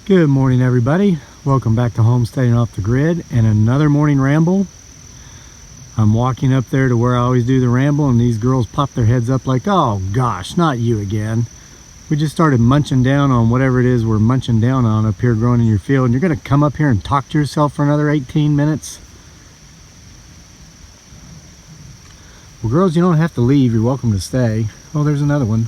Good morning, everybody. Welcome back to Homesteading Off the Grid and another morning ramble. I'm walking up there to where I always do the ramble, and these girls pop their heads up like, oh gosh, not you again. We just started munching down on whatever it is we're munching down on up here growing in your field, and you're going to come up here and talk to yourself for another 18 minutes? Well, girls, you don't have to leave. You're welcome to stay. Oh, there's another one.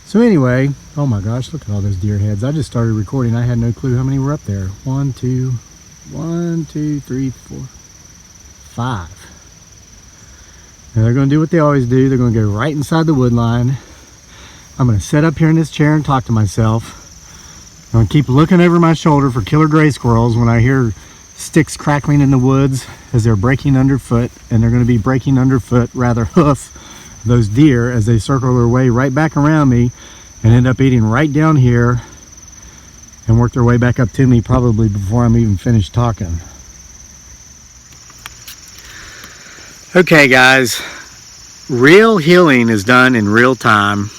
So anyway, oh my gosh, look at all those deer heads. I just started recording. I had no clue how many were up there. 1, 2, 3, 4, 5. Now they're going to do what they always do. They're going to go right inside the wood line. I'm going to sit up here in this chair and talk to myself. I'm going to keep looking over my shoulder for killer gray squirrels when I hear sticks crackling in the woods as they're breaking underfoot, and they're going to be breaking underfoot, rather hoof, those deer as they circle their way right back around me and end up eating right down here and work their way back up to me probably before I'm even finished talking. Okay guys, real healing is done in real time,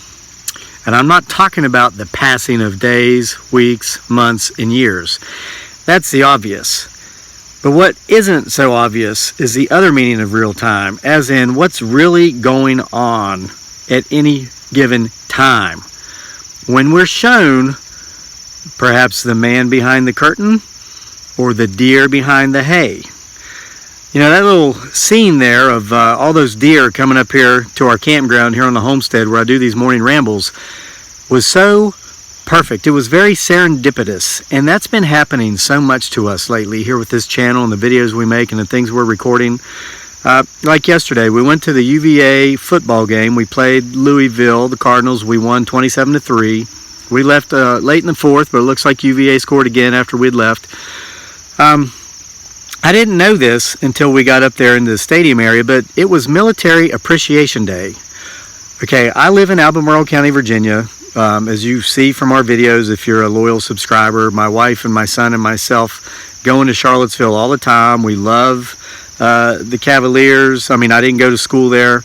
and I'm not talking about the passing of days, weeks, months, and years. That's the obvious. But what isn't so obvious is the other meaning of real time, as in what's really going on at any given time. When we're shown perhaps the man behind the curtain or the deer behind the hay. You know, that little scene there of all those deer coming up here to our campground here on the homestead where I do these morning rambles was so perfect. It was very serendipitous, and that's been happening so much to us lately here with this channel and the videos we make and the things we're recording. Like yesterday, we went to the UVA football game. We played Louisville, the Cardinals. We won 27-3. We left late in the fourth, but it looks like UVA scored again after we'd left. I didn't know this until we got up there in the stadium area, but it was Military Appreciation Day. Okay, I live in Albemarle County, Virginia. As you see from our videos, if you're a loyal subscriber, my wife and my son and myself go into Charlottesville all the time. We love the Cavaliers. I mean, I didn't go to school there,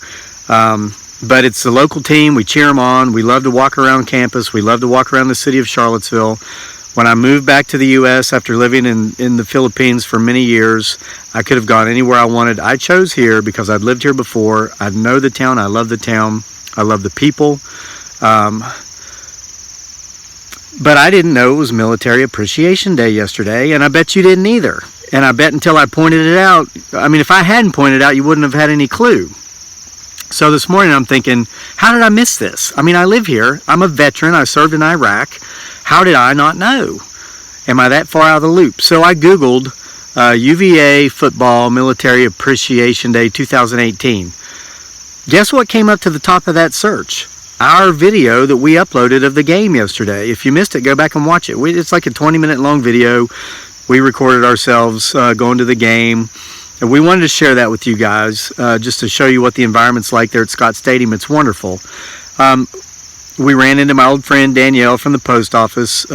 but it's the local team. We cheer them on. We love to walk around campus. We love to walk around the city of Charlottesville. When I moved back to the U.S. after living in the Philippines for many years, I could have gone anywhere I wanted. I chose here because I'd lived here before. I know the town. I love the town. I love the people. But I didn't know it was Military Appreciation Day yesterday, and I bet you didn't either. And I bet until I pointed it out, I mean, if I hadn't pointed it out, you wouldn't have had any clue. So this morning I'm thinking, how did I miss this? I mean, I live here. I'm a veteran. I served in Iraq. How did I not know? Am I that far out of the loop? So I Googled UVA football Military Appreciation Day 2018. Guess what came up to the top of that search? Our video that we uploaded of the game yesterday. If you missed it, go back and watch it. It's like a 20-minute long video. We recorded ourselves going to the game. And we wanted to share that with you guys just to show you what the environment's like there at Scott Stadium. It's wonderful. We ran into my old friend Danielle from the post office,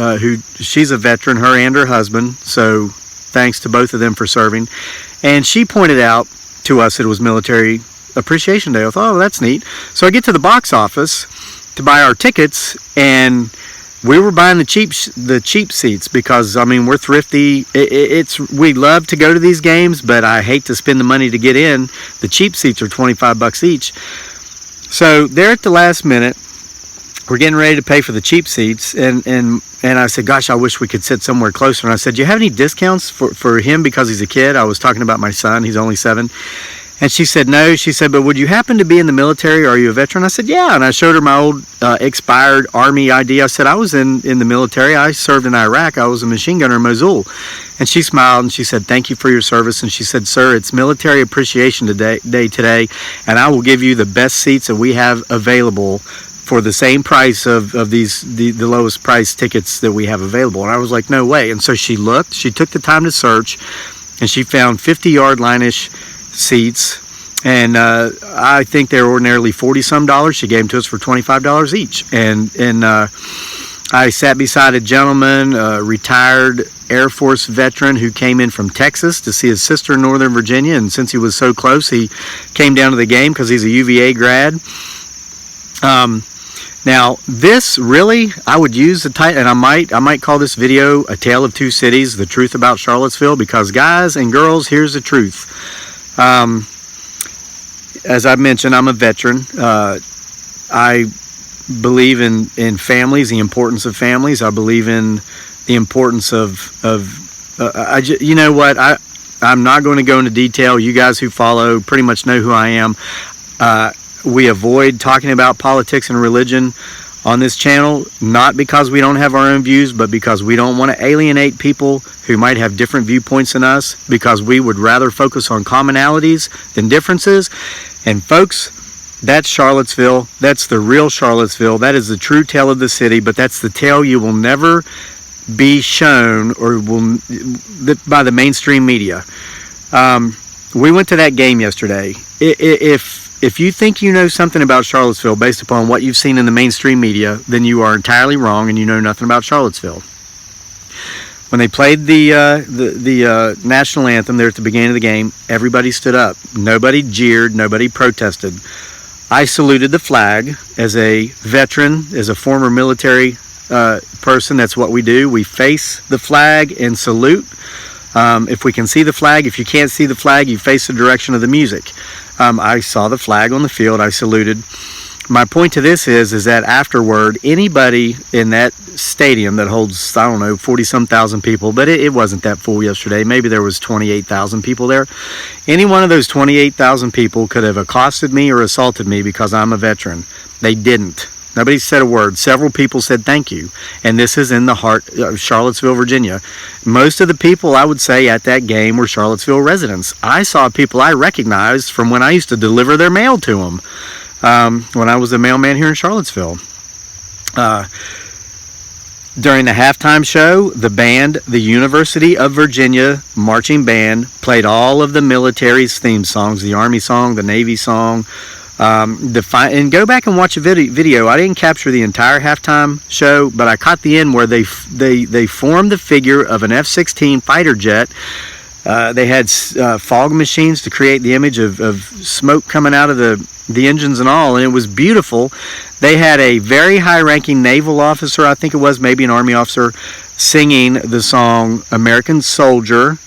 she's a veteran, her and her husband. So thanks to both of them for serving. And she pointed out to us it was Military Appreciation Day. I thought, oh, that's neat. So I get to the box office to buy our tickets, and we were buying the cheap seats because, I mean, we're thrifty. We love to go to these games, but I hate to spend the money to get in. The cheap seats are $25 each. So there at the last minute, we're getting ready to pay for the cheap seats, and I said, gosh, I wish we could sit somewhere closer. And I said, do you have any discounts for him because he's a kid? I was talking about my son. He's only 7. And she said, no. She said, but would you happen to be in the military? Are you a veteran? I said, yeah. And I showed her my old expired Army ID. I said, I was in the military. I served in Iraq. I was a machine gunner in Mosul. And she smiled and she said, thank you for your service. And she said, sir, it's Military Appreciation Day today, and I will give you the best seats that we have available for the same price of the lowest price tickets that we have available. And I was like, no way. And so she looked. She took the time to search, and she found 50-yard line-ish seats, and I think they were ordinarily $40-some. She gave them to us for $25 each, and I sat beside a gentleman, a retired Air Force veteran who came in from Texas to see his sister in Northern Virginia, and since he was so close, he came down to the game because he's a UVA grad. Now, this really, I would use the title, and I might call this video A Tale of Two Cities, The Truth About Charlottesville, because guys and girls, here's the truth. As I mentioned, I'm a veteran. I believe in families, the importance of families. I believe in the importance you know what, I'm not going to go into detail. You guys who follow pretty much know who I am. We avoid talking about politics and religion on this channel, not because we don't have our own views, but because we don't want to alienate people who might have different viewpoints than us, because we would rather focus on commonalities than differences. And folks, that's Charlottesville. That's the real Charlottesville. That is the true tale of the city, but that's the tale you will never be shown by the mainstream media. We went to that game yesterday. If you think you know something about Charlottesville based upon what you've seen in the mainstream media, then you are entirely wrong and you know nothing about Charlottesville. When they played the national anthem there at the beginning of the game, everybody stood up. Nobody jeered. Nobody protested. I saluted the flag as a veteran, as a former military person. That's what we do. We face the flag and salute. If we can see the flag, if you can't see the flag, you face the direction of the music. I saw the flag on the field. I saluted. My point to this is that afterward, anybody in that stadium that holds, 40-some thousand people, but it wasn't that full yesterday. Maybe there was 28,000 people there. Any one of those 28,000 people could have accosted me or assaulted me because I'm a veteran. They didn't. Nobody said a word. Several people said thank you. And this is in the heart of Charlottesville, Virginia. Most of the people, I would say, at that game were Charlottesville residents. I saw people I recognized from when I used to deliver their mail to them when I was a mailman here in Charlottesville. During the halftime show, the band, the University of Virginia Marching Band, played all of the military's theme songs, the Army song, the Navy song, and go back and watch a video. I didn't capture the entire halftime show, but I caught the end where they formed the figure of an F-16 fighter jet. They had fog machines to create the image of smoke coming out of the engines and all, and it was beautiful. They had a very high-ranking naval officer, I think it was, maybe an Army officer, singing the song American Soldier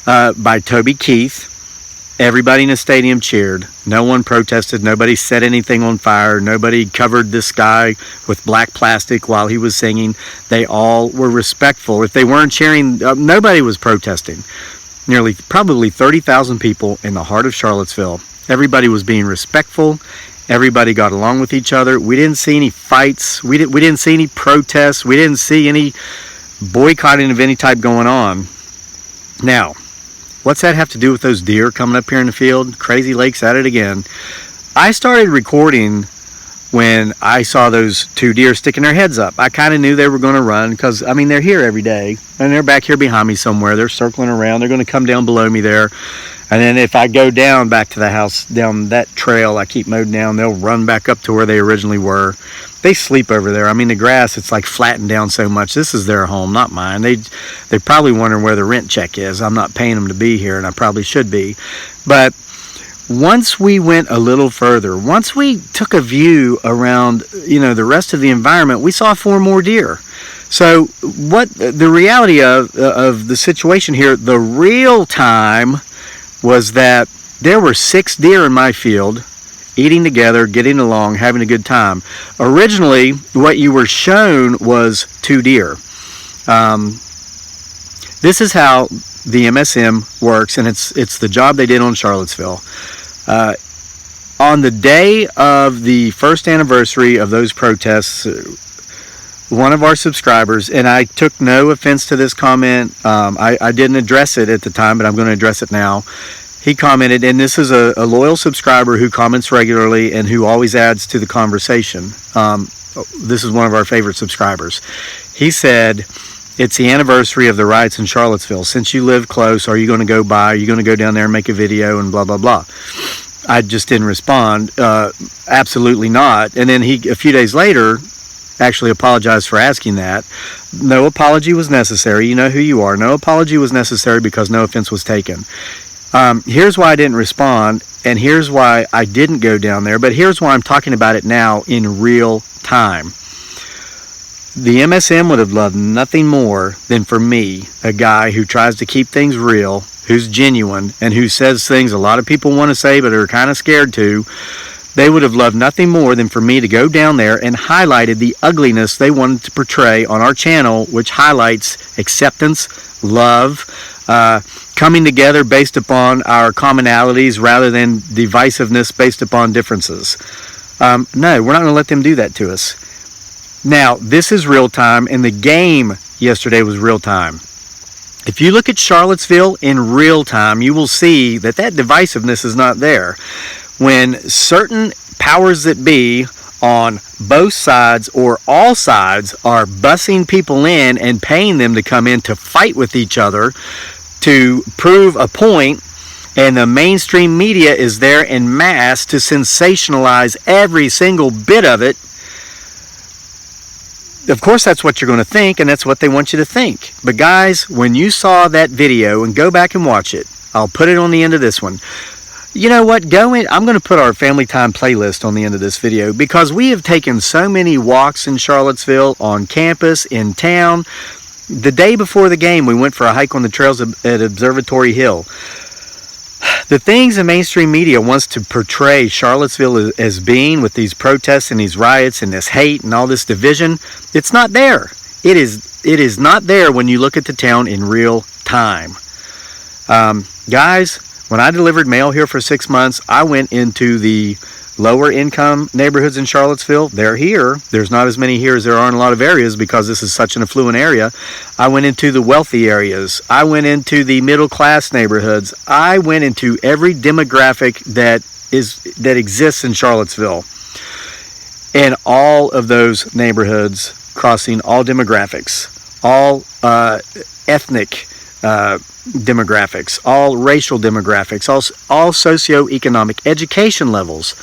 by Toby Keith. Everybody in the stadium cheered. No one protested. Nobody set anything on fire. Nobody covered this guy with black plastic while he was singing. They all were respectful. If they weren't cheering, nobody was protesting. Probably 30,000 people in the heart of Charlottesville. Everybody was being respectful. Everybody got along with each other. We didn't see any fights. We didn't see any protests. We didn't see any boycotting of any type going on. Now, what's that have to do with those deer coming up here in the field? Crazy Lake's at it again. I started recording when I saw those two deer sticking their heads up. I kind of knew they were going to run because, they're here every day. And they're back here behind me somewhere. They're circling around. They're going to come down below me there. And then if I go down back to the house, down that trail I keep mowed down, they'll run back up to where they originally were. They sleep over there. The grass, it's like flattened down so much. This is their home, not mine. They probably wondering where the rent check is. I'm not paying them to be here, and I probably should be. But once we went a little further, once we took a view around, the rest of the environment, we saw 4 more deer. So what the reality of the situation here, the real time, was that there were 6 deer in my field, eating together, getting along, having a good time. Originally, what you were shown was 2 deer. This is how the MSM works, and it's the job they did on Charlottesville. On the day of the first anniversary of those protests, one of our subscribers, and I took no offense to this comment, I didn't address it at the time, but I'm going to address it now. He commented, and this is a loyal subscriber who comments regularly and who always adds to the conversation. This is one of our favorite subscribers. He said, it's the anniversary of the riots in Charlottesville. Since you live close, are you going to go by? Are you going to go down there and make a video and blah, blah, blah? I just didn't respond. Absolutely not. And then a few days later, actually apologized for asking that. No apology was necessary. You know who you are. No apology was necessary because no offense was taken. Here's why I didn't respond, and here's why I didn't go down there, but here's why I'm talking about it now in real time. The MSM would have loved nothing more than for me, a guy who tries to keep things real, who's genuine, and who says things a lot of people want to say but are kind of scared to. They would have loved nothing more than for me to go down there and highlighted the ugliness they wanted to portray on our channel, which highlights acceptance, love, coming together based upon our commonalities rather than divisiveness based upon differences. No, we're not going to let them do that to us. Now, this is real time, and the game yesterday was real time. If you look at Charlottesville in real time, you will see that divisiveness is not there. When certain powers that be on both sides or all sides are bussing people in and paying them to come in to fight with each other to prove a point, and the mainstream media is there en masse to sensationalize every single bit of it, of course that's what you're going to think, and that's what they want you to think. But guys, when you saw that video, and go back and watch it, I'll put it on the end of this one. You know what? Go in. I'm going to put our family time playlist on the end of this video, because we have taken so many walks in Charlottesville, on campus, in town. The day before the game, we went for a hike on the trails at Observatory Hill. The things the mainstream media wants to portray Charlottesville as being, with these protests and these riots and this hate and all this division, it's not there. It is not there when you look at the town in real time. Guys, when I delivered mail here for 6 months, I went into the lower income neighborhoods in Charlottesville. They're here. There's not as many here as there are in a lot of areas because this is such an affluent area. I went into the wealthy areas. I went into the middle class neighborhoods. I went into every demographic that exists in Charlottesville. And all of those neighborhoods, crossing all demographics, all ethnic demographics, all racial demographics, all socioeconomic education levels,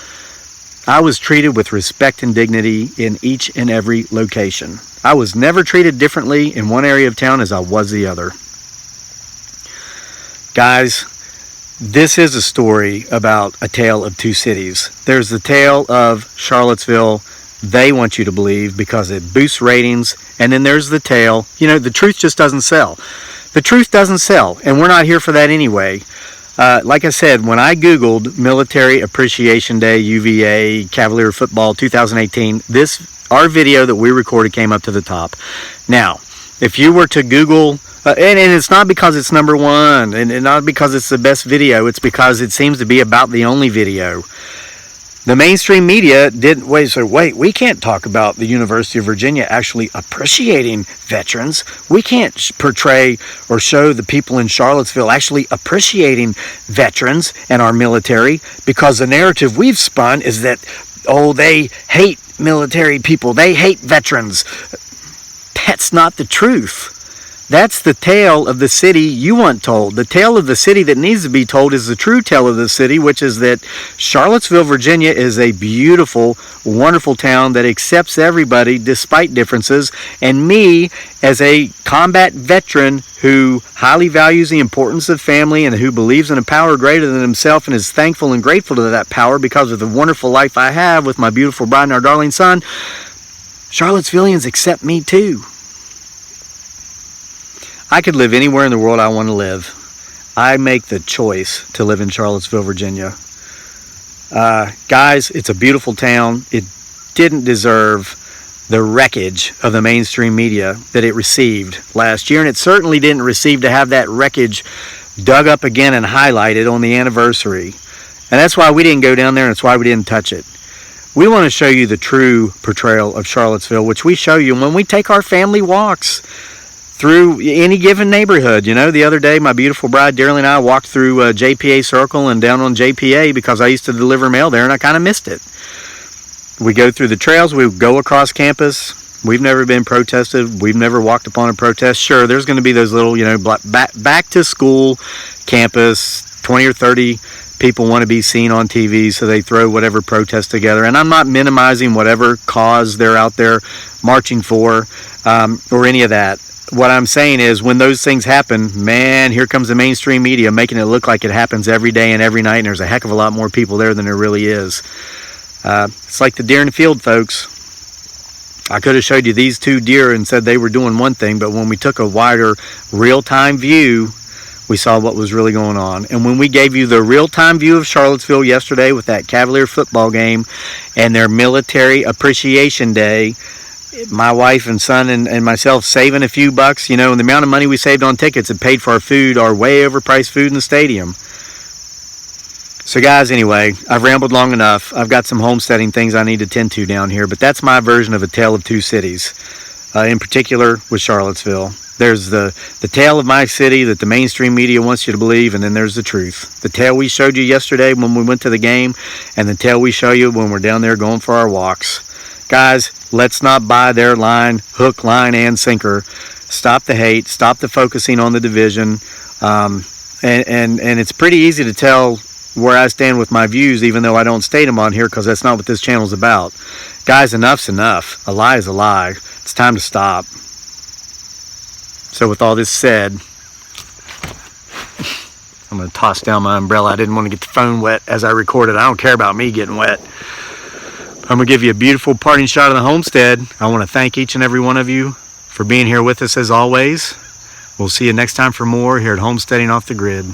I was treated with respect and dignity in each and every location. I was never treated differently in one area of town as I was the other. Guys, this is a story about a tale of two cities. There's the tale of Charlottesville. They want you to believe because it boosts ratings. And then there's the tale, the truth just doesn't sell. The truth doesn't sell, and we're not here for that anyway. Like I said, when I Googled Military Appreciation Day, UVA, Cavalier Football 2018, our video that we recorded came up to the top. Now, if you were to Google, and it's not because it's number one, and not because it's the best video, it's because it seems to be about the only video. The mainstream media didn't wait, we can't talk about the University of Virginia actually appreciating veterans. We can't portray or show the people in Charlottesville actually appreciating veterans and our military, because the narrative we've spun is that, they hate military people, they hate veterans. That's not the truth. That's the tale of the city you want told. The tale of the city that needs to be told is the true tale of the city, which is that Charlottesville, Virginia is a beautiful, wonderful town that accepts everybody despite differences. And me, as a combat veteran who highly values the importance of family and who believes in a power greater than himself and is thankful and grateful to that power because of the wonderful life I have with my beautiful bride and our darling son, Charlottesvillians accept me too. I could live anywhere in the world I want to live. I make the choice to live in Charlottesville, Virginia. Guys, it's a beautiful town. It didn't deserve the wreckage of the mainstream media that it received last year, and it certainly didn't receive to have that wreckage dug up again and highlighted on the anniversary. And that's why we didn't go down there, and that's why we didn't touch it. We want to show you the true portrayal of Charlottesville, which we show you when we take our family walks through any given neighborhood. The other day, my beautiful bride, Daryl, and I walked through JPA Circle and down on JPA because I used to deliver mail there, and I kind of missed it. We go through the trails. We go across campus. We've never been protested. We've never walked upon a protest. Sure, there's going to be those little, back to school campus, 20 or 30 people want to be seen on TV, so they throw whatever protest together. And I'm not minimizing whatever cause they're out there marching for or any of that. what I'm saying is, when those things happen, man, here comes the mainstream media making it look like it happens every day and every night, and there's a heck of a lot more people there than there really is. It's like the deer in the field, folks. I could have showed you these 2 deer and said they were doing one thing, but when we took a wider real-time view, we saw what was really going on. And when we gave you the real-time view of Charlottesville yesterday with that Cavalier football game and their Military Appreciation Day, my wife and son and myself saving a few bucks, and the amount of money we saved on tickets and paid for our food, our way overpriced food in the stadium. So guys, anyway, I've rambled long enough. I've got some homesteading things I need to tend to down here, but that's my version of A Tale of Two Cities, in particular with Charlottesville. There's the tale of my city that the mainstream media wants you to believe, and then there's the truth. The tale we showed you yesterday when we went to the game, and the tale we show you when we're down there going for our walks. Guys, let's not buy their line, hook, line, and sinker. Stop the hate. Stop the focusing on the division. And it's pretty easy to tell where I stand with my views, even though I don't state them on here, because that's not what this channel's about. Guys, enough's enough. A lie is a lie. It's time to stop. So with all this said, I'm going to toss down my umbrella. I didn't want to get the phone wet as I recorded. I don't care about me getting wet. I'm going to give you a beautiful parting shot of the homestead. I want to thank each and every one of you for being here with us as always. We'll see you next time for more here at Homesteading Off the Grid.